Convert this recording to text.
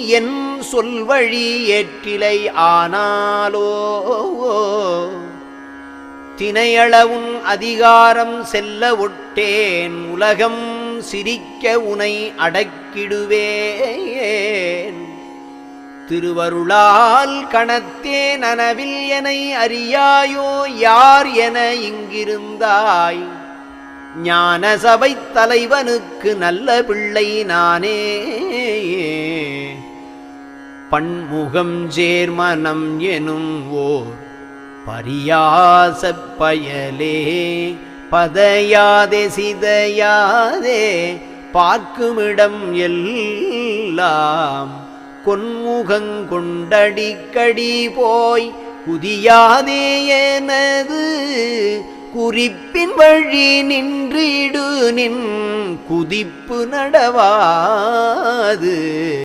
என் சொல்வழி ஏற்றிலை ஆனாலோ தினையளவுன் அதிகாரம் செல்ல ஒட்டேன் உலகம் சிரிக்க உனை அடக்கிடுவேன் திருவருளால் கணத்தே நனவில் என அறியாயோ யார் என இங்கிருந்தாய் ஞான சபை தலைவனுக்கு நல்ல பிள்ளை நானே பன்முகம் சேர்மனம் எனும் ஓர் பரியாசப் பயலே பதையாதே சிதையாதே பார்க்குமிடம் எல்லாம் கொன்முகங்கொண்டடிக்கடி போய் குதியாதே எனது குறிப்பின் வழி நின்றிடு நின் குதிப்பு நடவாது